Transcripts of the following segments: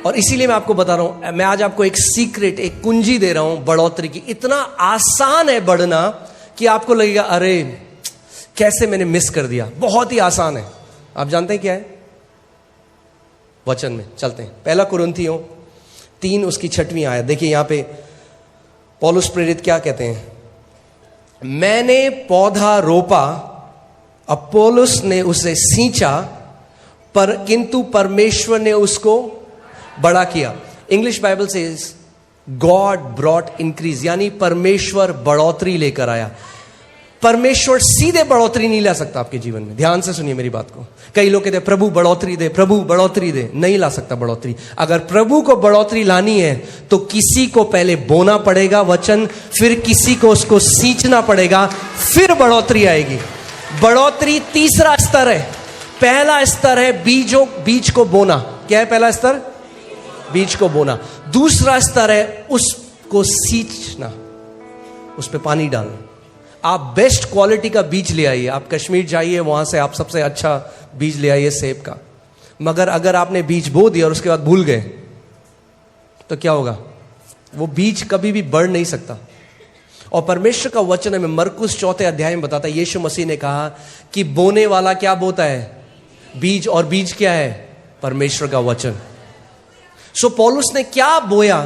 और इसीलिए मैं आपको बता रहा हूं, मैं आज आपको एक सीक्रेट, एक कुंजी दे रहा हूं बढ़ोतरी की। इतना आसान है बढ़ना कि आपको लगेगा अरे कैसे मैंने मिस कर दिया। बहुत ही आसान है। आप जानते हैं क्या है? वचन में चलते हैं। पहला कुरिन्थियों 3 उसकी 6वीं आयत देखिए। यहां पे पौलुस प्रेरित क्या कहते हैं? मैंने पौधा रोपा, अपोलोस ने उसे सींचा, पर किंतु परमेश्वर ने उसको बड़ा किया। इंग्लिश बाइबल से गॉड ब्रॉट इंक्रीज, यानी परमेश्वर बढ़ोतरी लेकर आया। परमेश्वर सीधे बढ़ोतरी नहीं ला सकता आपके जीवन में। ध्यान से सुनिए मेरी बात को। कई लोग कहते हैं प्रभु बढ़ोतरी दे, प्रभु बढ़ोतरी दे। नहीं ला सकता बढ़ोतरी। अगर प्रभु को बढ़ोतरी लानी है तो किसी को पहले बोना पड़ेगा वचन, फिर किसी को उसको सींचना पड़ेगा, फिर बढ़ोतरी आएगी। बढ़ोतरी तीसरा स्तर है। पहला स्तर है बीज को बोना। क्या है पहला स्तर? बीज को बोना। दूसरा स्तर है उसको सींचना, उस पर पानी डालना। आप बेस्ट क्वालिटी का बीज ले आइए, आप कश्मीर जाइए, वहां से आप सबसे अच्छा बीज ले आइए सेब का। मगर अगर आपने बीज बो दिया और उसके बाद भूल गए तो क्या होगा? वो बीज कभी भी बढ़ नहीं सकता। और परमेश्वर का वचन हमें मरकुस 4 अध्याय में बताता है, यीशु मसीह ने कहा कि बोने वाला क्या बोता है? बीज। और बीज क्या है? परमेश्वर का वचन। सो पौलुस ने क्या बोया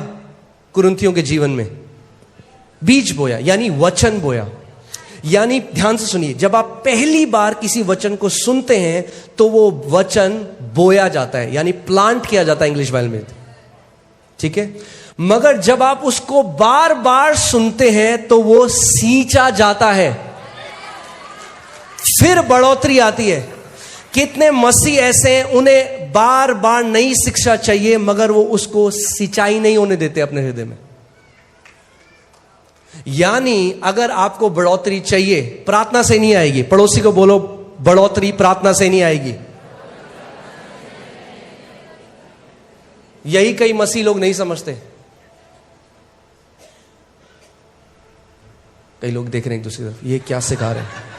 कुरिन्थियों के जीवन में? बीज बोया, यानी वचन बोया। यानी ध्यान से सुनिए, जब आप पहली बार किसी वचन को सुनते हैं तो वो वचन बोया जाता है, यानी प्लांट किया जाता है इंग्लिश बाइबल में, ठीक है। मगर जब आप उसको बार बार सुनते हैं तो वो सींचा जाता है, फिर बढ़ोतरी आती है। कितने मसीह ऐसे हैं उन्हें बार बार नई शिक्षा चाहिए मगर वो उसको सिंचाई नहीं होने देते अपने हृदय में। यानी अगर आपको बढ़ोतरी चाहिए, प्रार्थना से नहीं आएगी। पड़ोसी को बोलो, बढ़ोतरी प्रार्थना से नहीं आएगी। यही कई मसीह लोग नहीं समझते। कई लोग देख रहे हैं एक दूसरी तरफ, ये क्या सिखा रहे हैं?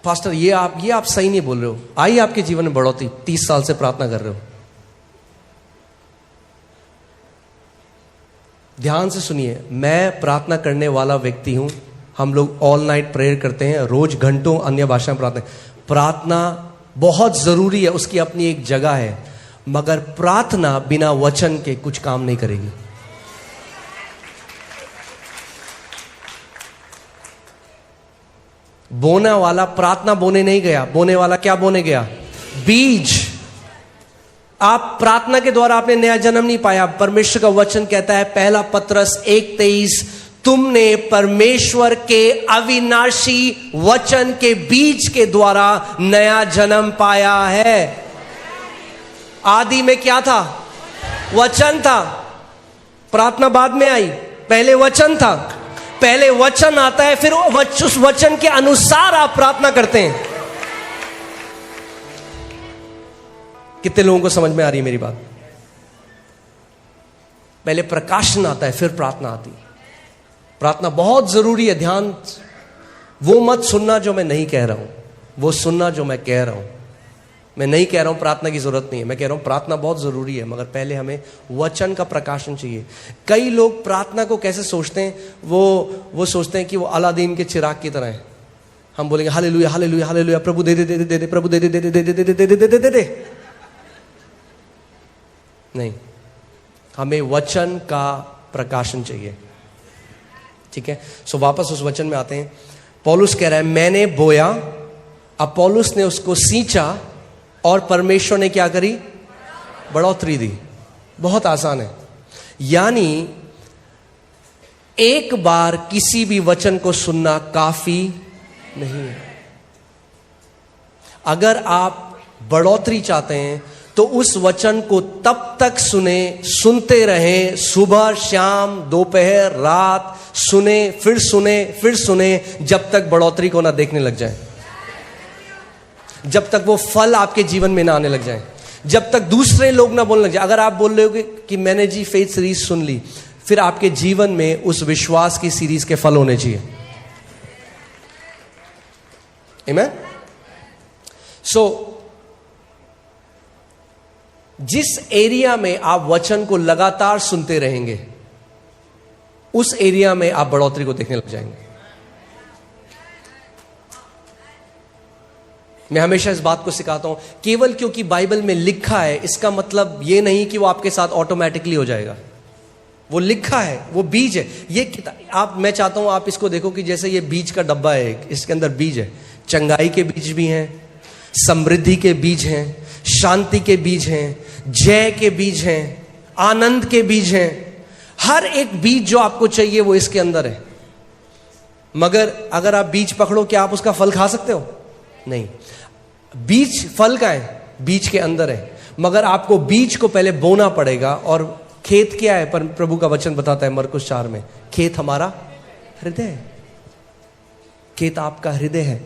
पास्टर ये आप सही नहीं बोल रहे हो। आई आपके जीवन में बढ़ोतरी, 30 साल से प्रार्थना कर रहे हो। ध्यान से सुनिए, मैं प्रार्थना करने वाला व्यक्ति हूं। हम लोग ऑल नाइट प्रेयर करते हैं, रोज घंटों अन्य भाषा में प्रार्थना बहुत जरूरी है, उसकी अपनी एक जगह है। मगर प्रार्थना बिना वचन के कुछ काम नहीं करेगी। बोना वाला प्रार्थना बोने नहीं गया, बोने वाला क्या बोने गया? बीज। आप प्रार्थना के द्वारा आपने नया जन्म नहीं पाया। परमेश्वर का वचन कहता है, पहला पत्रस 1:23, तुमने परमेश्वर के अविनाशी वचन के बीज के द्वारा नया जन्म पाया है। आदि में क्या था? वचन था। प्रार्थना बाद में आई, पहले वचन था। पहले वचन आता है, फिर उस वचन के अनुसार आप प्रार्थना करते हैं। कितने लोगों को समझ में आ रही है मेरी बात? पहले प्रकाशन आता है, फिर प्रार्थना आती है। प्रार्थना बहुत जरूरी है। ध्यान, वो मत सुनना जो मैं नहीं कह रहा हूं, वो सुनना जो मैं कह रहा हूं। मैं नहीं कह रहा हूं प्रार्थना की जरूरत नहीं है, मैं कह रहा हूं प्रार्थना बहुत जरूरी है, मगर पहले हमें वचन का प्रकाशन चाहिए। कई लोग प्रार्थना को कैसे सोचते हैं, वो सोचते हैं कि वो अलादीन के चिराग की तरह है। हम बोलेंगे हालेलुया हालेलुया हालेलुया, प्रभु दे दे दे दे दे, प्रभु दे दे दे दे दे दे दे दे दे दे दे। नहीं, हमें वचन का प्रकाशन चाहिए, ठीक है। सो वापस उस वचन में आते हैं। पौलुस कह रहा है, मैंने बोया, अपोलोस ने उसको सींचा, और परमेश्वर ने क्या करी? बढ़ोतरी दी। बहुत आसान है। यानी एक बार किसी भी वचन को सुनना काफी नहीं है। अगर आप बढ़ोतरी चाहते हैं तो उस वचन को तब तक सुनते रहें, सुबह शाम दोपहर रात सुने, फिर जब तक बढ़ोतरी को ना देखने लग जाए, जब तक वो फल आपके जीवन में ना आने लग जाए, जब तक दूसरे लोग ना बोलने लग जाए। अगर आप बोल रहे हो कि मैंने जी फेथ सीरीज सुन ली, फिर आपके जीवन में उस विश्वास की सीरीज के फल होने चाहिए। आमीन। सो जिस एरिया में आप वचन को लगातार सुनते रहेंगे, उस एरिया में आप बढ़ोतरी को देखने लग जाएंगे। मैं हमेशा इस बात को सिखाता हूं, केवल क्योंकि बाइबल में लिखा है इसका मतलब यह नहीं कि वो आपके साथ ऑटोमेटिकली हो जाएगा। वो लिखा है, वो बीज है। ये किताब मैं चाहता हूं आप इसको देखो कि जैसे ये बीज का डब्बा है, इसके अंदर बीज है। चंगाई के बीज भी हैं, समृद्धि के बीज हैं, शांति के बीज हैं, जय के बीज हैं, आनंद के बीज हैं। हर एक बीज जो आपको चाहिए वो इसके अंदर है। मगर अगर आप बीज पकड़ो, क्या आप उसका फल खा सकते हो? नहीं। बीज फल का है, बीज के अंदर है। मगर आपको बीज को पहले बोना पड़ेगा। और खेत क्या है? पर प्रभु का वचन बताता है मरकुस 4 में, खेत हमारा हृदय है। खेत आपका हृदय है।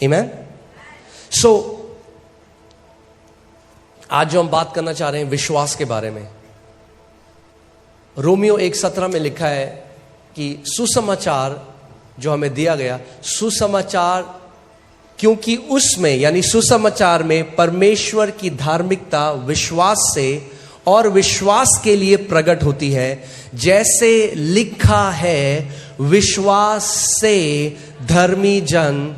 आमीन। सो आज जो हम बात करना चाह रहे हैं विश्वास के बारे में, रोमियो 1:17 में लिखा है कि सुसमाचार जो हमें दिया गया, सुसमाचार, क्योंकि उसमें यानी सुसमाचार में परमेश्वर की धार्मिकता विश्वास से और विश्वास के लिए प्रकट होती है। जैसे लिखा है, विश्वास से धर्मी जन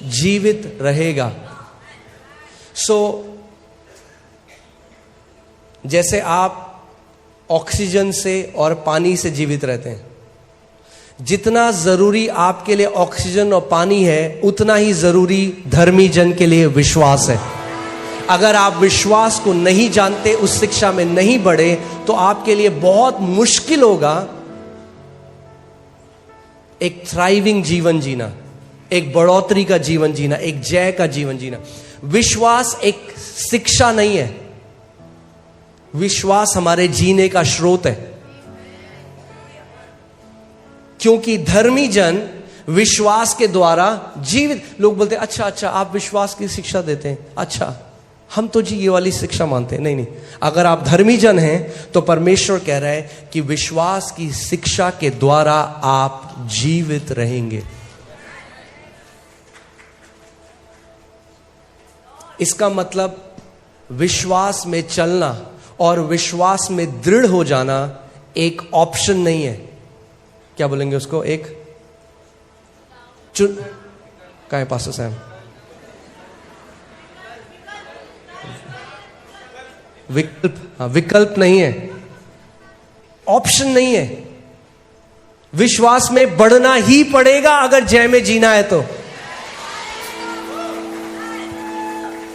जीवित रहेगा। जैसे आप ऑक्सीजन से और पानी से जीवित रहते हैं, जितना जरूरी आपके लिए ऑक्सीजन और पानी है, उतना ही जरूरी धर्मी जन के लिए विश्वास है। अगर आप विश्वास को नहीं जानते, उस शिक्षा में नहीं बढ़े, तो आपके लिए बहुत मुश्किल होगा एक थ्राइविंग जीवन जीना, एक बढ़ोतरी का जीवन जीना, एक जय का जीवन जीना। विश्वास एक शिक्षा नहीं है, विश्वास हमारे जीने का स्रोत है। क्योंकि धर्मी जन विश्वास के द्वारा जीवित। लोग बोलते हैं अच्छा आप विश्वास की शिक्षा देते हैं, अच्छा हम तो जी ये वाली शिक्षा मानते हैं। नहीं, अगर आप धर्मी जन हैं तो परमेश्वर कह रहा है कि विश्वास की शिक्षा के द्वारा आप जीवित रहेंगे। इसका मतलब विश्वास में चलना और विश्वास में दृढ़ हो जाना एक ऑप्शन नहीं है। क्या बोलेंगे उसको? एक कहाँ है पास्टर साहब? विकल्प। हाँ, विकल्प नहीं है, ऑप्शन नहीं है। विश्वास में बढ़ना ही पड़ेगा अगर जय में जीना है तो।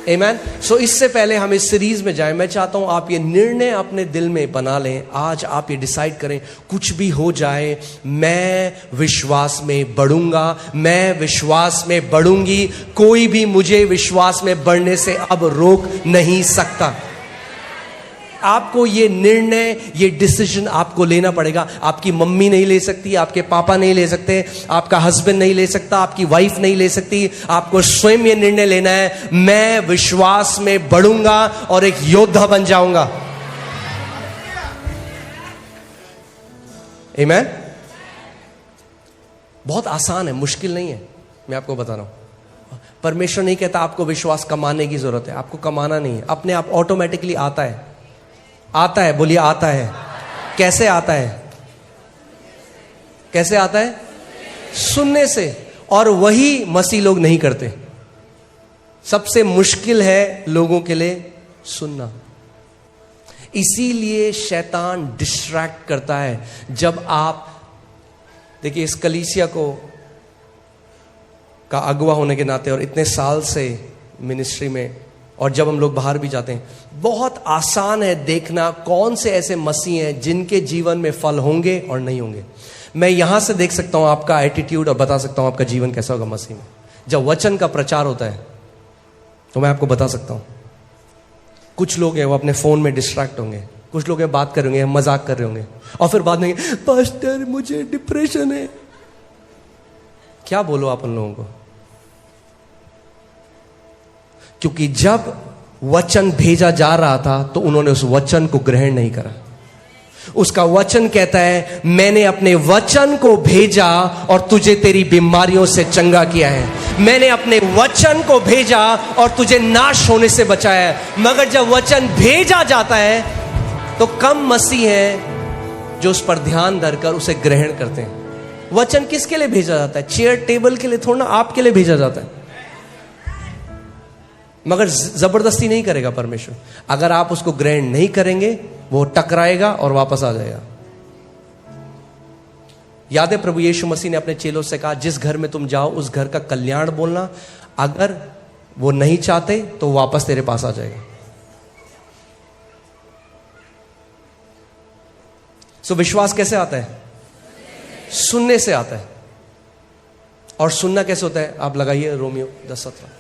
आमीन। सो इससे पहले हम इस सीरीज में जाएं, मैं चाहता हूं आप ये निर्णय अपने दिल में बना लें। आज आप ये डिसाइड करें, कुछ भी हो जाए मैं विश्वास में बढ़ूंगा, मैं विश्वास में बढ़ूंगी। कोई भी मुझे विश्वास में बढ़ने से अब रोक नहीं सकता। आपको ये निर्णय, ये डिसीजन आपको लेना पड़ेगा। आपकी मम्मी नहीं ले सकती, आपके पापा नहीं ले सकते, आपका हस्बैंड नहीं ले सकता, आपकी वाइफ नहीं ले सकती। आपको स्वयं ये निर्णय लेना है, मैं विश्वास में बढ़ूंगा और एक योद्धा बन जाऊंगा। आमीन। बहुत आसान है, मुश्किल नहीं है। मैं आपको बता रहा हूं, परमेश्वर नहीं कहता आपको विश्वास कमाने की जरूरत है। आपको कमाना नहीं है, अपने आप ऑटोमेटिकली आता है। आता है, बोलिए आता है। कैसे आता है? कैसे आता है? सुनने से। और वही मसीह लोग नहीं करते। सबसे मुश्किल है लोगों के लिए सुनना। इसीलिए शैतान डिस्ट्रैक्ट करता है। जब आप देखिए, इस कलीसिया को का अगुवा होने के नाते और इतने साल से मिनिस्ट्री में, और जब हम लोग बाहर भी जाते हैं, बहुत आसान है देखना कौन से ऐसे मसीह हैं जिनके जीवन में फल होंगे और नहीं होंगे। मैं यहां से देख सकता हूं आपका एटीट्यूड और बता सकता हूं आपका जीवन कैसा होगा मसीह में। जब वचन का प्रचार होता है तो मैं आपको बता सकता हूं, कुछ लोग हैं वो अपने फोन में डिस्ट्रैक्ट होंगे, कुछ लोग हैं बात कर रहे होंगे, मजाक कर रहे होंगे, और फिर बाद में पास्टर मुझे डिप्रेशन है। क्या बोलो आप उन लोगों को? क्योंकि जब वचन भेजा जा रहा था तो उन्होंने उस वचन को ग्रहण नहीं करा। उसका वचन कहता है, मैंने अपने वचन को भेजा और तुझे तेरी बीमारियों से चंगा किया है। मैंने अपने वचन को भेजा और तुझे नाश होने से बचाया है। मगर जब वचन भेजा जाता है तो कम मसीह हैं जो उस पर ध्यान धरकर उसे ग्रहण करते हैं। वचन किसके लिए भेजा जाता है? चेयर टेबल के लिए थोड़ा, आपके लिए भेजा जाता है। मगर जबरदस्ती नहीं करेगा परमेश्वर। अगर आप उसको ग्रहण नहीं करेंगे, वो टकराएगा और वापस आ जाएगा। याद है प्रभु यीशु मसीह ने अपने चेलों से कहा, जिस घर में तुम जाओ उस घर का कल्याण बोलना, अगर वो नहीं चाहते तो वापस तेरे पास आ जाएगा। सो विश्वास कैसे आता है? सुनने से आता है। और सुनना कैसे होता है? आप लगाइए रोमियो 10:17।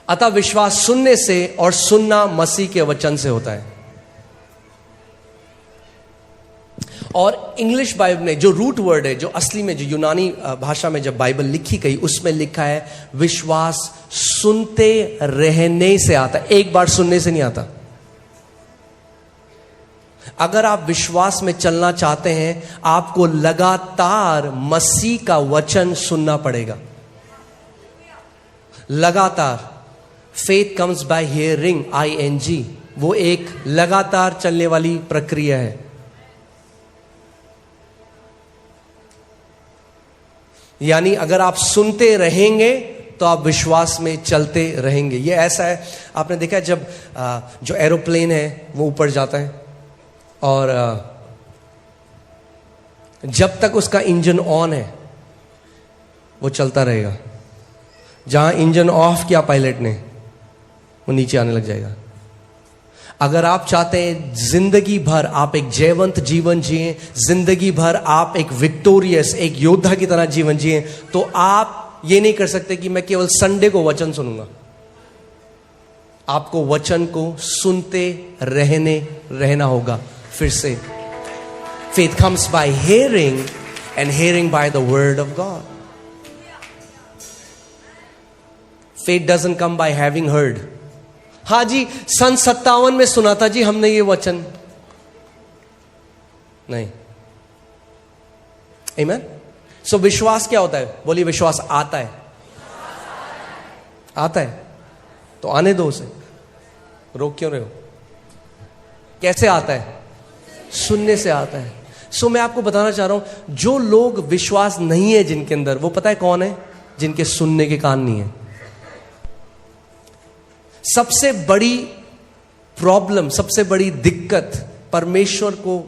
अतः विश्वास सुनने से और सुनना मसीह के वचन से होता है। और इंग्लिश बाइबल में जो रूट वर्ड है, जो असली में, जो यूनानी भाषा में जब बाइबल लिखी गई, उसमें लिखा है विश्वास सुनते रहने से आता है, एक बार सुनने से नहीं आता। अगर आप विश्वास में चलना चाहते हैं, आपको लगातार मसीह का वचन सुनना पड़ेगा। लगातार। Faith comes by hearing, ING। वो एक लगातार चलने वाली प्रक्रिया है। यानी अगर आप सुनते रहेंगे तो आप विश्वास में चलते रहेंगे। ये ऐसा है, आपने देखा है जब जो एरोप्लेन है वो ऊपर जाता है और जब तक उसका इंजन ऑन है वो चलता रहेगा। जहां इंजन ऑफ किया पायलट ने, वो नीचे आने लग जाएगा। अगर आप चाहते हैं जिंदगी भर आप एक जयवंत जीवन जिए, जिंदगी भर आप एक विक्टोरियस, एक योद्धा की तरह जीवन जिए, तो आप ये नहीं कर सकते कि मैं केवल संडे को वचन सुनूंगा। आपको वचन को सुनते रहना होगा। फिर से, faith comes by hearing and hearing by the word of God. Faith doesn't come by having heard. हाँ जी, सन 57 में सुना था जी हमने ये वचन, नहीं। Amen? So विश्वास क्या होता है? बोलिए, विश्वास आता है। आता है तो आने दो उसे, रोक क्यों रहे हो? कैसे आता है? सुनने से आता है। सो मैं आपको बताना चाह रहा हूं, जो लोग विश्वास नहीं है जिनके अंदर, वो पता है कौन है? जिनके सुनने के कान नहीं है। सबसे बड़ी प्रॉब्लम, सबसे बड़ी दिक्कत परमेश्वर को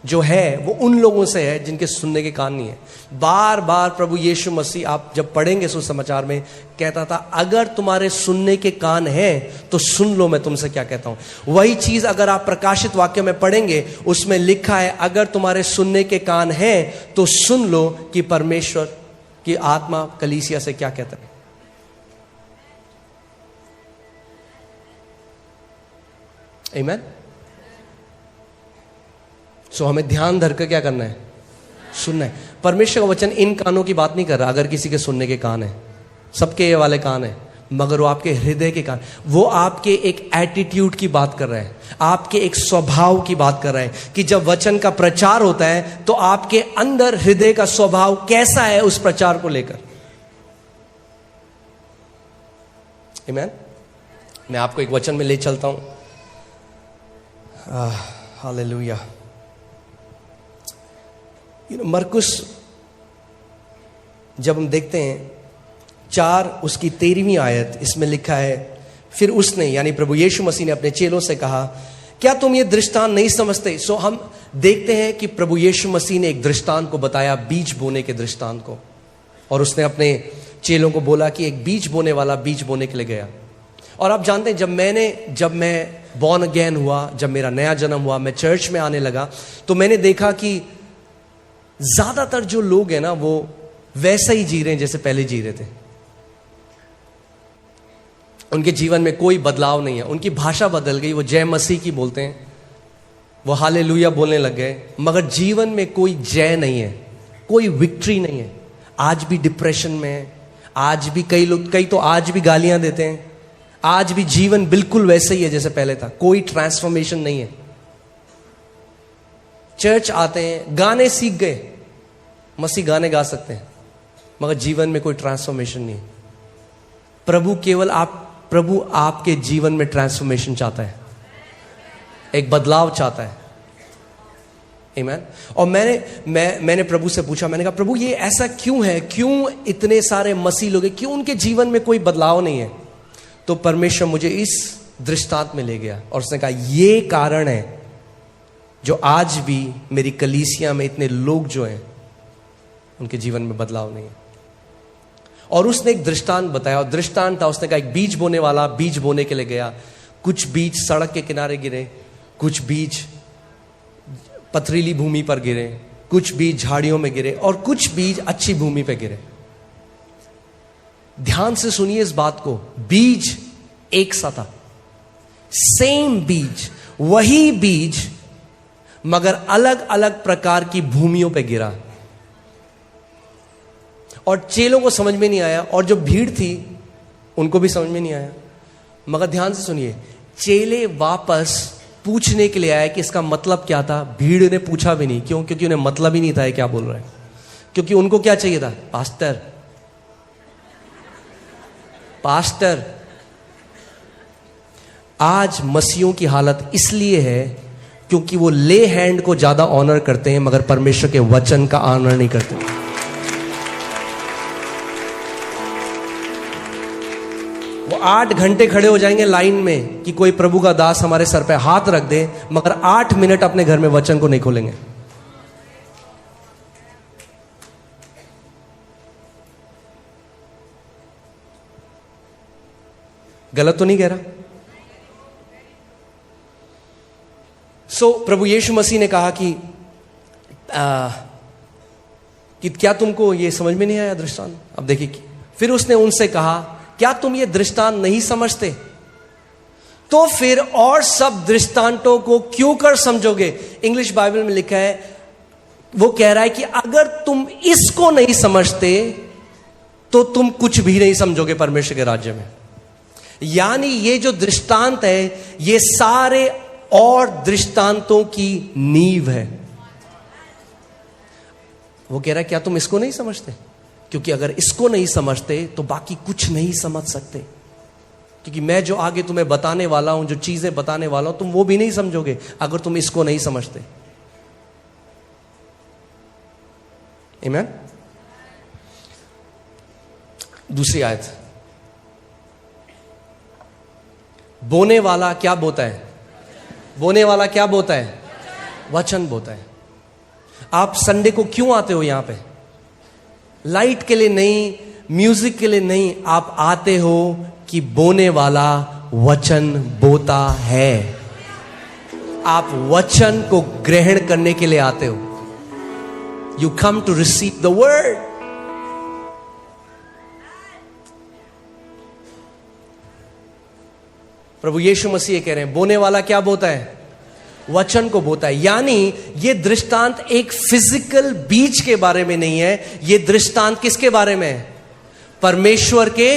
जो है वो उन लोगों से है जिनके सुनने के कान नहीं है। बार बार प्रभु यीशु मसीह, आप जब पढ़ेंगे सुसमाचार में, कहता था अगर तुम्हारे सुनने के कान हैं तो सुन लो मैं तुमसे क्या कहता हूं। वही चीज अगर आप प्रकाशित वाक्य में पढ़ेंगे, उसमें लिखा है अगर तुम्हारे सुनने के कान हैं तो सुन लो कि परमेश्वर की आत्मा कलीसिया से क्या कहता है। आमीन। सो हमें ध्यान धरकर क्या करना है? सुनना है। परमेश्वर का वचन इन कानों की बात नहीं कर रहा। अगर किसी के सुनने के कान है, सबके ये वाले कान है, मगर वो आपके हृदय के कान, वो आपके एक एटीट्यूड की बात कर रहा है, आपके एक स्वभाव की बात कर रहा है कि जब वचन का प्रचार होता है तो आपके अंदर हृदय का स्वभाव कैसा है उस प्रचार को लेकर। आमीन। मैं आपको एक वचन में ले चलता हूं। हालेलुया। मरकुस जब हम देखते हैं 4 उसकी 13वीं आयत, इसमें लिखा है, फिर उसने यानी प्रभु यीशु मसीह ने अपने चेलों से कहा, क्या तुम ये दृष्टांत नहीं समझते? सो हम देखते हैं कि प्रभु यीशु मसीह ने एक दृष्टांत को बताया, बीज बोने के दृष्टांत को, और उसने अपने चेलों को बोला कि एक बीज बोने वाला बीज बोने के लिए गया। और आप जानते हैं, जब मैं बॉर्न अगेन हुआ, जब मेरा नया जन्म हुआ, मैं चर्च में आने लगा, तो मैंने देखा कि ज्यादातर जो लोग हैं ना, वो वैसा ही जी रहे हैं जैसे पहले जी रहे थे। उनके जीवन में कोई बदलाव नहीं है। उनकी भाषा बदल गई, वो जय मसीह की बोलते हैं, वो हालेलुया बोलने लग गए, मगर जीवन में कोई जय नहीं है, कोई विक्ट्री नहीं है। आज भी डिप्रेशन में है, आज भी कई तो आज भी गालियां देते हैं, आज भी जीवन बिल्कुल वैसे ही है जैसे पहले था, कोई ट्रांसफॉर्मेशन नहीं है। चर्च आते हैं, गाने सीख गए, मसीह गाने गा सकते हैं, मगर जीवन में कोई ट्रांसफॉर्मेशन नहीं है। प्रभु आपके जीवन में ट्रांसफॉर्मेशन चाहता है, एक बदलाव चाहता है। आमीन। और मैंने प्रभु से पूछा, मैंने कहा प्रभु ये ऐसा क्यों है, क्यों इतने सारे मसीह लोग हैं, क्यों उनके जीवन में कोई बदलाव नहीं है? तो परमेश्वर मुझे इस दृष्टांत में ले गया और उसने कहा ये कारण है जो आज भी मेरी कलीसिया में इतने लोग जो हैं उनके जीवन में बदलाव नहीं है। और उसने एक दृष्टांत बताया, और दृष्टांत था, उसने कहा एक बीज बोने वाला बीज बोने के लिए गया, कुछ बीज सड़क के किनारे गिरे, कुछ बीज पथरीली भूमि पर गिरे, कुछ बीज झाड़ियों में गिरे और कुछ बीज अच्छी भूमि पर गिरे। ध्यान से सुनिए इस बात को, बीज एक सा था, सेम बीज, वही बीज, मगर अलग अलग प्रकार की भूमियों पे गिरा। और चेलों को समझ में नहीं आया, और जो भीड़ थी उनको भी समझ में नहीं आया। मगर ध्यान से सुनिए, चेले वापस पूछने के लिए आए कि इसका मतलब क्या था। भीड़ ने पूछा भी नहीं, क्यों? क्योंकि उन्हें मतलब ही नहीं था ये क्या बोल रहे हैं। क्योंकि उनको क्या चाहिए था? Pastor, pastor. आज मसीहों की हालत इसलिए है क्योंकि वो ले हैंड को ज्यादा ऑनर करते हैं, मगर परमेश्वर के वचन का ऑनर नहीं करते। वो 8 घंटे खड़े हो जाएंगे लाइन में कि कोई प्रभु का दास हमारे सर पे हाथ रख दे, मगर 8 मिनट अपने घर में वचन को नहीं खोलेंगे। गलत तो नहीं कह रहा? प्रभु यीशु मसीह ने कहा कि क्या तुमको ये समझ में नहीं आया दृष्टांत? अब देखिए, फिर उसने उनसे कहा क्या तुम ये दृष्टांत नहीं समझते? तो फिर और सब दृष्टांतों को क्यों कर समझोगे? इंग्लिश बाइबल में लिखा है, वो कह रहा है कि अगर तुम इसको नहीं समझते तो तुम कुछ भी नहीं समझोगे परमेश्वर के राज्य में। यानी ये जो दृष्टांत है ये सारे और दृष्टांतों की नींव है। वो कह रहा है क्या तुम इसको नहीं समझते? क्योंकि अगर इसको नहीं समझते तो बाकी कुछ नहीं समझ सकते। क्योंकि मैं जो आगे तुम्हें बताने वाला हूं, जो चीजें बताने वाला हूं, तुम वो भी नहीं समझोगे अगर तुम इसको नहीं समझते। आमीन। दूसरी आयत, बोने वाला क्या बोता है? बोने वाला क्या बोता है? वचन बोता है। आप संडे को क्यों आते हो यहां पे? लाइट के लिए नहीं, म्यूजिक के लिए नहीं, आप आते हो कि बोने वाला वचन बोता है। आप वचन को ग्रहण करने के लिए आते हो। You come to receive the word. प्रभु यीशु मसीह कह रहे हैं बोने वाला क्या बोता है? वचन को बोता है। यानी ये दृष्टांत एक फिजिकल बीज के बारे में नहीं है, ये दृष्टांत किसके बारे में है? परमेश्वर के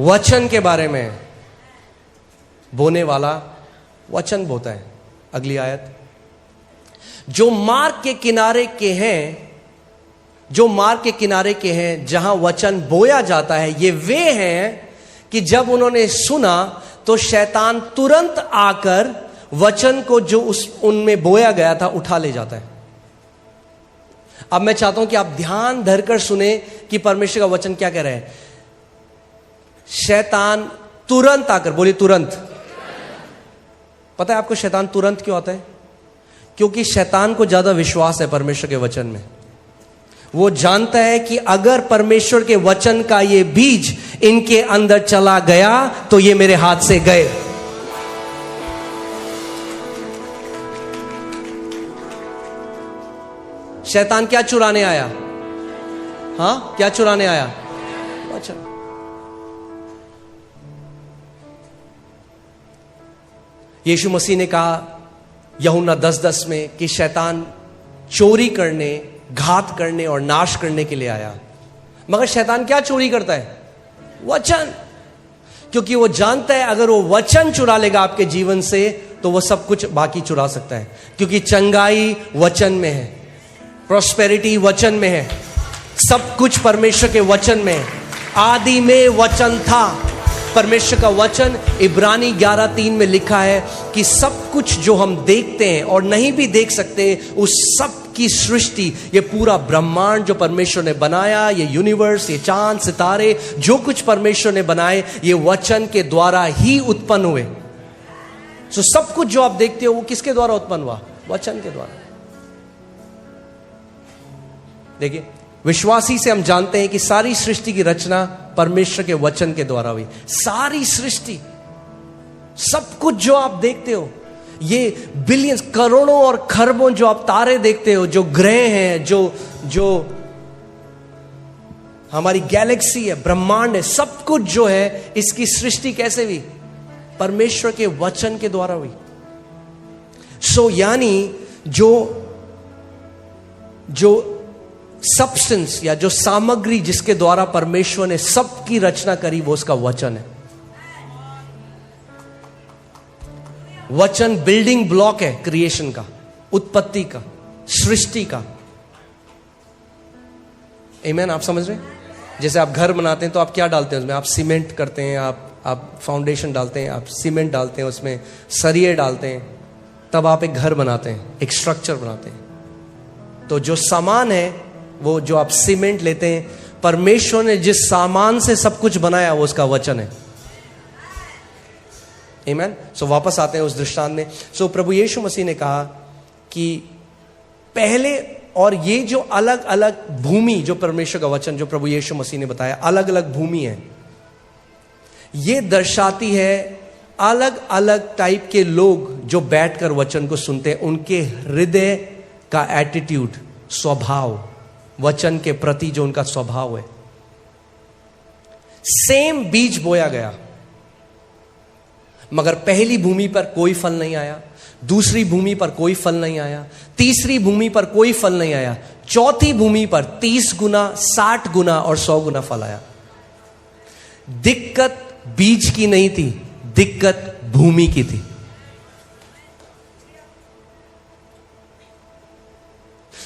वचन के बारे में है। बोने वाला वचन बोता है। अगली आयत, जो मार्ग के किनारे के हैं, जो मार्ग के किनारे के हैं जहां वचन बोया जाता है, ये वे हैं कि जब उन्होंने सुना तो शैतान तुरंत आकर वचन को जो उनमें बोया गया था उठा ले जाता है। अब मैं चाहता हूं कि आप ध्यान धरकर सुने कि परमेश्वर का वचन क्या कह रहा है। शैतान तुरंत आकर, बोलिए तुरंत। पता है आपको शैतान तुरंत क्यों आता है? क्योंकि शैतान को ज्यादा विश्वास है परमेश्वर के वचन में। वो जानता है कि अगर परमेश्वर के वचन का ये बीज इनके अंदर चला गया तो ये मेरे हाथ से गए। शैतान क्या चुराने आया? हां, क्या चुराने आया? वचन। यीशु मसीह ने कहा यूहन्ना 10:10 में कि शैतान चोरी करने, घात करने और नाश करने के लिए आया। मगर शैतान क्या चोरी करता है? वचन। क्योंकि वो जानता है अगर वो वचन चुरा लेगा आपके जीवन से तो वो सब कुछ बाकी चुरा सकता है, क्योंकि चंगाई वचन में है, प्रॉस्पेरिटी वचन में है, सब कुछ परमेश्वर के वचन में है। आदि में वचन था, परमेश्वर का वचन। इब्रानी 11:3 में लिखा है कि सब कुछ जो हम देखते हैं और नहीं भी देख सकते, उस सब की सृष्टि, ये पूरा ब्रह्मांड जो परमेश्वर ने बनाया, ये यूनिवर्स, ये चांद सितारे, जो कुछ परमेश्वर ने बनाए, ये वचन के द्वारा ही उत्पन्न हुए। सो सब कुछ जो आप देखते हो वो किसके द्वारा उत्पन्न हुआ? वचन के द्वारा। देखिए, विश्वासी से हम जानते हैं कि सारी सृष्टि की रचना परमेश्वर के वचन के द्वारा हुई। सारी सृष्टि, सब कुछ जो आप देखते हो, ये बिलियंस, करोड़ों और खरबों जो आप तारे देखते हो, जो ग्रह हैं, जो हमारी गैलेक्सी है, ब्रह्मांड है, सब कुछ जो है, इसकी सृष्टि कैसे हुई? परमेश्वर के वचन के द्वारा हुई। सो यानी जो सब्सटेंस या जो सामग्री जिसके द्वारा परमेश्वर ने सबकी रचना करी, वो उसका वचन है। वचन बिल्डिंग ब्लॉक है क्रिएशन का, उत्पत्ति का, सृष्टि का। आमीन? आप समझ रहे हैं? जैसे आप घर बनाते हैं तो आप क्या डालते हैं उसमें? आप सीमेंट करते हैं, आप फाउंडेशन डालते हैं, आप सीमेंट डालते हैं, उसमें सरिये डालते हैं, तब आप एक घर बनाते हैं, एक स्ट्रक्चर बनाते हैं। तो जो सामान है, वो जो आप सीमेंट लेते हैं, परमेश्वर ने जिस सामान से सब कुछ बनाया वो उसका वचन है। आमीन? सो वापस आते हैं उस दृष्टांत में। सो प्रभु यीशु मसीह ने कहा कि पहले, और ये जो अलग अलग भूमि, जो परमेश्वर का वचन जो प्रभु यीशु मसीह ने बताया, अलग अलग भूमि है, ये दर्शाती है अलग अलग टाइप के लोग जो बैठकर वचन को सुनते हैं, उनके हृदय का एटीट्यूड, स्वभाव, वचन के प्रति जो उनका स्वभाव है। सेम बीज बोया गया, मगर पहली भूमि पर कोई फल नहीं आया, दूसरी भूमि पर कोई फल नहीं आया, तीसरी भूमि पर कोई फल नहीं आया, चौथी भूमि पर 30 गुना, 60 गुना और 100 गुना फल आया। दिक्कत बीज की नहीं थी, दिक्कत भूमि की थी।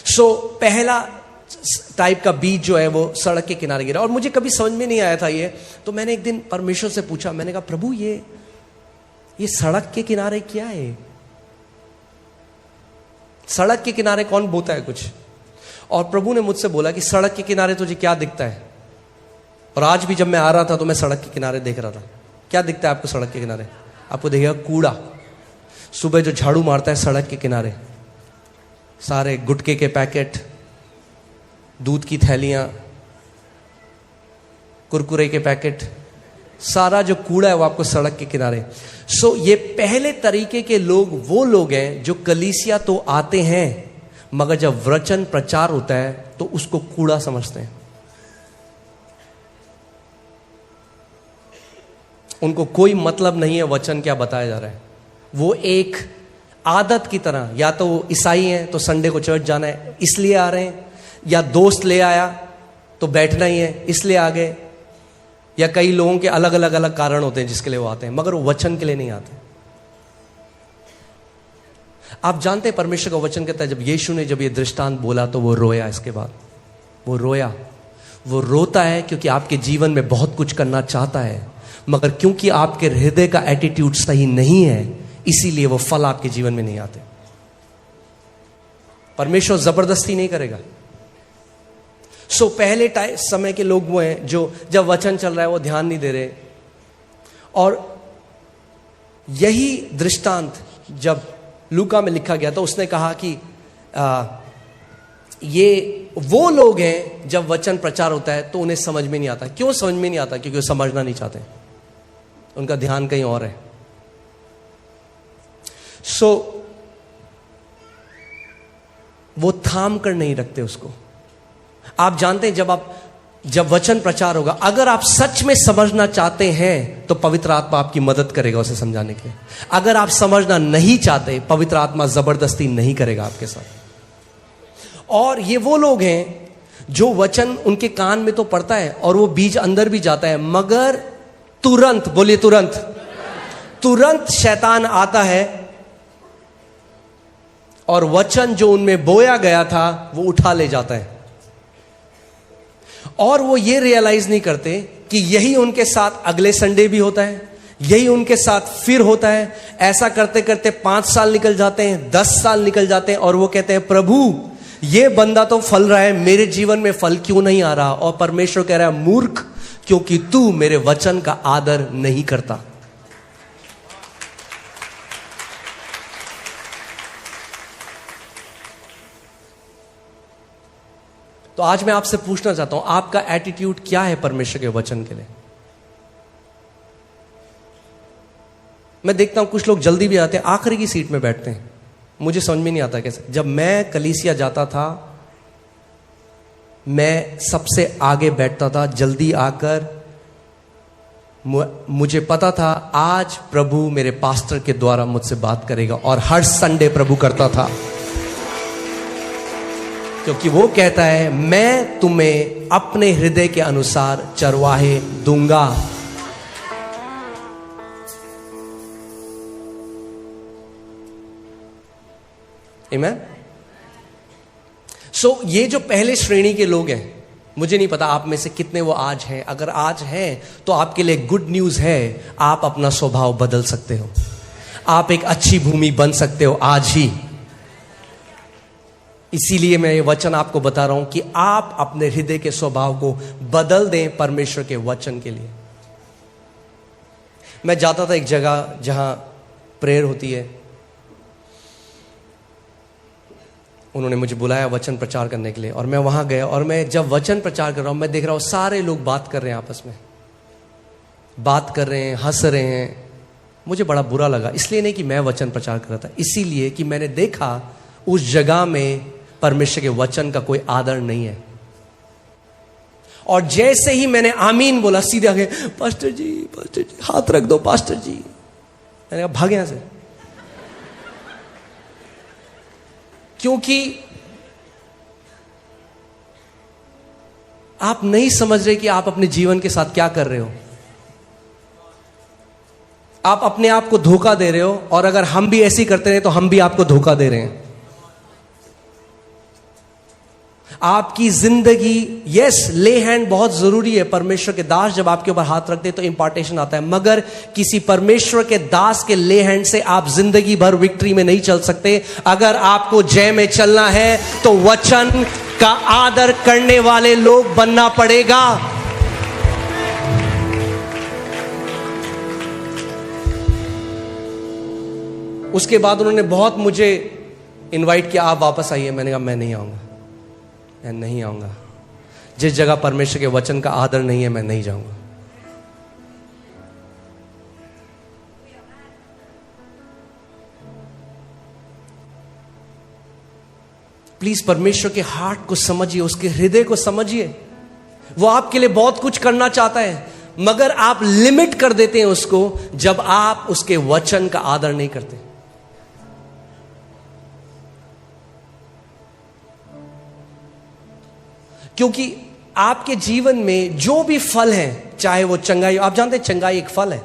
सो पहला टाइप का बीज जो है वो सड़क के किनारे गिरा, और मुझे कभी समझ में नहीं आया था ये। तो मैंने एक दिन परमेश्वर से पूछा, मैंने कहा प्रभु ये सड़क के किनारे क्या है? सड़क के किनारे कौन बोता है कुछ? और प्रभु ने मुझसे बोला कि सड़क के किनारे तुझे क्या दिखता है? और आज भी जब मैं आ रहा था तो मैं सड़क के किनारे देख रहा था। क्या दिखता है आपको सड़क के किनारे? आपको देखिएगा कूड़ा। सुबह जो झाड़ू मारता है सड़क के किनारे, सारे गुटखे के पैकेट, दूध की थैलियां, कुरकुरे के पैकेट, सारा जो कूड़ा है वो आपको सड़क के किनारे। सो ये पहले तरीके के लोग वो लोग हैं जो कलीसिया तो आते हैं, मगर जब वचन प्रचार होता है तो उसको कूड़ा समझते हैं। उनको कोई मतलब नहीं है वचन क्या बताया जा रहा है। वो एक आदत की तरह, या तो वो ईसाई हैं तो संडे को चर्च जाना है इसलिए आ रहे हैं, या दोस्त ले आया तो बैठना ही है इसलिए आ गए, या कई लोगों के अलग अलग कारण होते हैं जिसके लिए वो आते हैं, मगर वो वचन के लिए नहीं आते। आप जानते हैं परमेश्वर का वचन कहता है, जब यीशु ने जब ये दृष्टांत बोला तो वो रोया। इसके बाद वो रोया। वो रोता है क्योंकि आपके जीवन में बहुत कुछ करना चाहता है, मगर क्योंकि आपके हृदय का एटीट्यूड सही नहीं है, इसीलिए वो फल आपके जीवन में नहीं आते। परमेश्वर जबरदस्ती नहीं करेगा। सो पहले समय के लोग वो हैं जो जब वचन चल रहा है वो ध्यान नहीं दे रहे। और यही दृष्टांत जब लूका में लिखा गया तो उसने कहा कि ये वो लोग हैं जब वचन प्रचार होता है तो उन्हें समझ में नहीं आता। क्यों समझ में नहीं आता? क्योंकि वो समझना नहीं चाहते, उनका ध्यान कहीं और है। सो वो थाम कर नहीं रखते उसको। आप जानते हैं जब वचन प्रचार होगा, अगर आप सच में समझना चाहते हैं तो पवित्र आत्मा आपकी मदद करेगा उसे समझाने के लिए। अगर आप समझना नहीं चाहते, पवित्र आत्मा जबरदस्ती नहीं करेगा आपके साथ। और ये वो लोग हैं जो वचन उनके कान में तो पड़ता है और वो बीज अंदर भी जाता है, मगर तुरंत, बोलिए तुरंत शैतान आता है और वचन जो उनमें बोया गया था वो उठा ले जाता है। और वो ये रियलाइज नहीं करते कि यही उनके साथ अगले संडे भी होता है, यही उनके साथ फिर होता है। ऐसा करते करते 5 साल निकल जाते हैं, 10 साल निकल जाते हैं, और वो कहते हैं प्रभु ये बंदा तो फल रहा है, मेरे जीवन में फल क्यों नहीं आ रहा? और परमेश्वर कह रहा है मूर्ख, क्योंकि तू मेरे वचन का आदर नहीं करता। तो आज मैं आपसे पूछना चाहता हूं, आपका एटीट्यूड क्या है परमेश्वर के वचन के लिए? मैं देखता हूं कुछ लोग जल्दी भी आते हैं, आखिरी की सीट में बैठते हैं। मुझे समझ में नहीं आता कैसे। जब मैं कलीसिया जाता था, मैं सबसे आगे बैठता था, जल्दी आकर। मुझे पता था आज प्रभु मेरे पास्टर के द्वारा मुझसे बात करेगा, और हर संडे प्रभु करता था, क्योंकि वो कहता है मैं तुम्हें अपने हृदय के अनुसार चरवाहे दूंगा। आमीन। सो ये जो पहले श्रेणी के लोग हैं, मुझे नहीं पता आप में से कितने वो आज हैं। अगर आज हैं तो आपके लिए गुड न्यूज है, आप अपना स्वभाव बदल सकते हो, आप एक अच्छी भूमि बन सकते हो आज ही। इसीलिए मैं ये वचन आपको बता रहा हूं कि आप अपने हृदय के स्वभाव को बदल दें परमेश्वर के वचन के लिए। मैं जाता था एक जगह जहां प्रेयर होती है, उन्होंने मुझे बुलाया वचन प्रचार करने के लिए, और मैं वहां गया। और मैं जब वचन प्रचार कर रहा हूं, मैं देख रहा हूं सारे लोग बात कर रहे हैं, आपस में बात कर रहे हैं, हंस रहे हैं। मुझे बड़ा बुरा लगा, इसलिए नहीं कि मैं वचन प्रचार कर रहा था, इसीलिए कि मैंने देखा उस जगह में परमेश्वर के वचन का कोई आदर नहीं है। और जैसे ही मैंने आमीन बोला, सीधे आगे पास्टर जी हाथ रख दो पास्टर जी। मैंने कहा भाग यहां से, क्योंकि आप नहीं समझ रहे कि आप अपने जीवन के साथ क्या कर रहे हो। आप अपने आप को धोखा दे रहे हो, और अगर हम भी ऐसे ही करते रहे तो हम भी आपको धोखा दे रहे हैं। आपकी जिंदगी, यस, ले हैंड बहुत जरूरी है। परमेश्वर के दास जब आपके ऊपर हाथ रखते हैं तो इंपार्टेशन आता है, मगर किसी परमेश्वर के दास के ले हैंड से आप जिंदगी भर विक्ट्री में नहीं चल सकते। अगर आपको जय में चलना है तो वचन का आदर करने वाले लोग बनना पड़ेगा। उसके बाद उन्होंने बहुत मुझे इनवाइट किया, आप वापस आइए। मैंने कहा मैं नहीं आऊंगा, मैं नहीं आऊंगा। जिस जगह परमेश्वर के वचन का आदर नहीं है, मैं नहीं जाऊंगा। प्लीज परमेश्वर के हार्ट को समझिए, उसके हृदय को समझिए। वो आपके लिए बहुत कुछ करना चाहता है, मगर आप लिमिट कर देते हैं उसको जब आप उसके वचन का आदर नहीं करते। क्योंकि आपके जीवन में जो भी फल है, चाहे वो चंगाई, आप जानते हैं चंगाई एक फल है,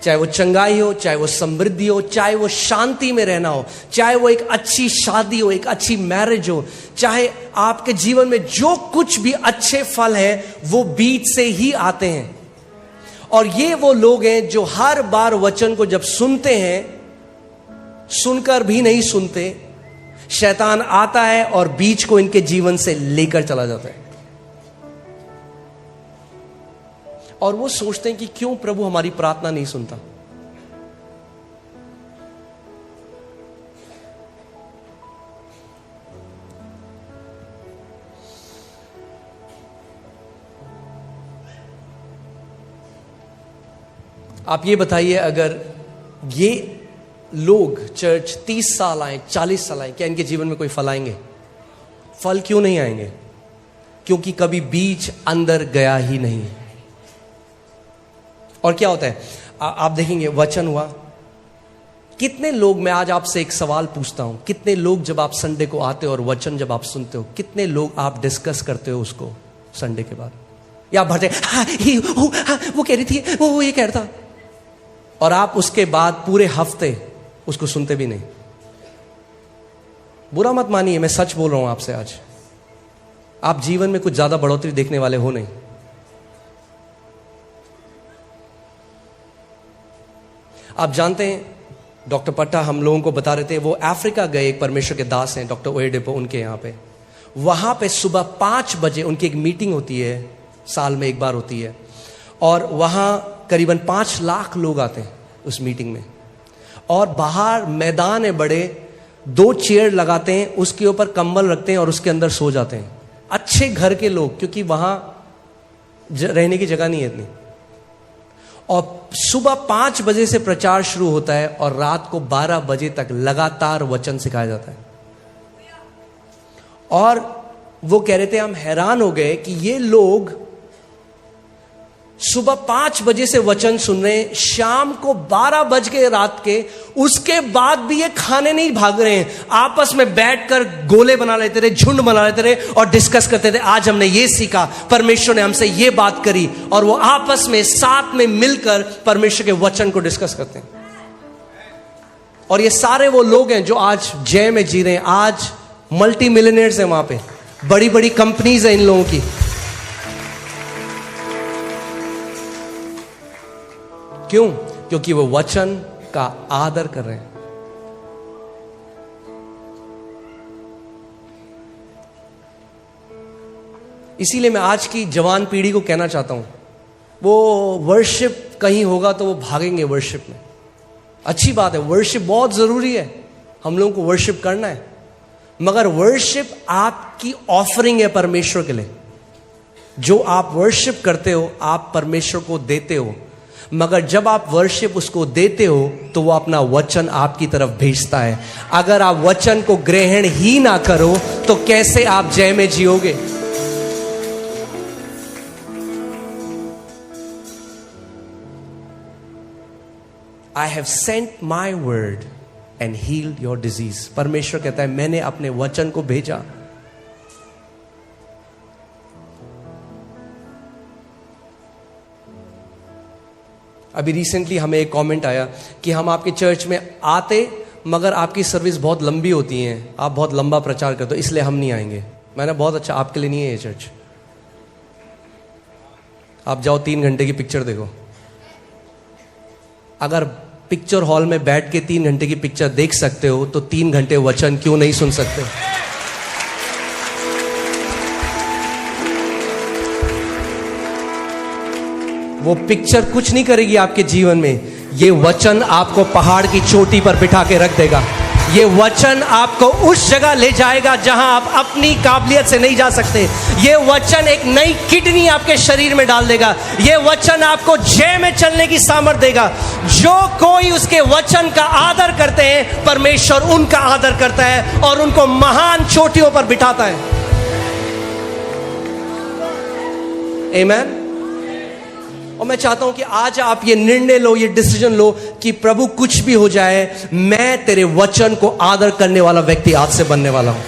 चाहे वो चंगाई हो, चाहे वो समृद्धि हो, चाहे वो शांति में रहना हो, चाहे वो एक अच्छी शादी हो, एक अच्छी मैरिज हो, चाहे आपके जीवन में जो कुछ भी अच्छे फल है वो बीज से ही आते हैं। और ये वो लोग हैं जो हर बार वचन को जब सुनते हैं, सुनकर भी नहीं सुनते, शैतान आता है और बीज को इनके जीवन से लेकर चला जाता है। और वो सोचते हैं कि क्यों प्रभु हमारी प्रार्थना नहीं सुनता। आप ये बताइए, अगर ये लोग चर्च 30 साल आए, 40 साल आए, क्या इनके जीवन में कोई फल आएंगे? फल क्यों नहीं आएंगे? क्योंकि कभी बीज अंदर गया ही नहीं। और क्या होता है, आप देखेंगे वचन हुआ, कितने लोग, मैं आज आपसे एक सवाल पूछता हूं, कितने लोग जब आप संडे को आते हो और वचन जब आप सुनते हो, कितने लोग आप डिस्कस करते हो उसको संडे के बाद? या भरते वो कह रही थी, वो ये कह रहा था, और आप उसके बाद पूरे हफ्ते उसको सुनते भी नहीं। बुरा मत मानिए, मैं सच बोल रहा हूं आपसे आज। आप जीवन में कुछ ज्यादा बढ़ोतरी देखने वाले हो नहीं। आप जानते हैं, डॉक्टर पट्टा हम लोगों को बता रहे थे, वो अफ्रीका गए, एक परमेश्वर के दास हैं डॉक्टर ओएडेपो, उनके यहाँ पे, वहां पे सुबह 5 बजे उनकी एक मीटिंग होती है, साल में एक बार होती है, और वहां करीबन 5 लाख लोग आते हैं उस मीटिंग में। और बाहर मैदान है बड़े, 2 चेयर लगाते हैं, उसके ऊपर कंबल रखते हैं और उसके अंदर सो जाते हैं। अच्छे घर के लोग, क्योंकि वहां रहने की जगह नहीं है इतनी। और सुबह 5 बजे से प्रचार शुरू होता है और रात को 12 बजे तक लगातार वचन सिखाया जाता है। और वो कह रहे थे, हम हैरान हो गए कि ये लोग सुबह 5 बजे से वचन सुन रहे हैं, शाम को 12 बज के रात के, उसके बाद भी ये खाने नहीं भाग रहे हैं, आपस में बैठकर गोले बना लेते रहे, झुंड बना लेते रहे और डिस्कस करते थे, आज हमने ये सीखा, परमेश्वर ने हमसे ये बात करी, और वो आपस में साथ में मिलकर परमेश्वर के वचन को डिस्कस करते हैं। और ये सारे वो लोग हैं जो आज जय में जी रहे हैं, आज मल्टी मिलियनेयर्स हैं, वहां पे बड़ी बड़ी कंपनीज हैं इन लोगों की। क्यों? क्योंकि वो वचन का आदर कर रहे हैं। इसीलिए मैं आज की जवान पीढ़ी को कहना चाहता हूं, वो वर्शिप कहीं होगा तो वो भागेंगे वर्शिप में। अच्छी बात है, वर्शिप बहुत जरूरी है, हम लोगों को वर्शिप करना है, मगर वर्शिप आपकी ऑफरिंग है परमेश्वर के लिए। जो आप वर्शिप करते हो आप परमेश्वर को देते हो, मगर जब आप वर्शिप उसको देते हो तो वो अपना वचन आपकी तरफ भेजता है। अगर आप वचन को ग्रहण ही ना करो तो कैसे आप जय में जियोगे? I have sent my word and healed your disease. परमेश्वर कहता है, मैंने अपने वचन को भेजा। अभी रिसेंटली हमें एक कमेंट आया कि हम आपके चर्च में आते, मगर आपकी सर्विस बहुत लंबी होती है, आप बहुत लंबा प्रचार करते हो, इसलिए हम नहीं आएंगे। मैंने बहुत अच्छा, आपके लिए नहीं है ये चर्च। आप जाओ 3 घंटे की पिक्चर देखो। अगर पिक्चर हॉल में बैठ के 3 घंटे की पिक्चर देख सकते हो तो 3 घंटे वचन क्यों नहीं सुन सकते? वो पिक्चर कुछ नहीं करेगी आपके जीवन में, ये वचन आपको पहाड़ की चोटी पर बिठा के रख देगा। ये वचन आपको उस जगह ले जाएगा जहां आप अपनी काबिलियत से नहीं जा सकते। ये वचन एक नई किडनी आपके शरीर में डाल देगा। ये वचन आपको जय में चलने की सामर्थ देगा। जो कोई उसके वचन का आदर करते हैं, परमेश्वर उनका आदर करता है और उनको महान चोटियों पर बिठाता है। आमीन। और मैं चाहता हूं कि आज आप ये निर्णय लो, ये डिसीजन लो कि प्रभु कुछ भी हो जाए, मैं तेरे वचन को आदर करने वाला व्यक्ति आज से बनने वाला हूं।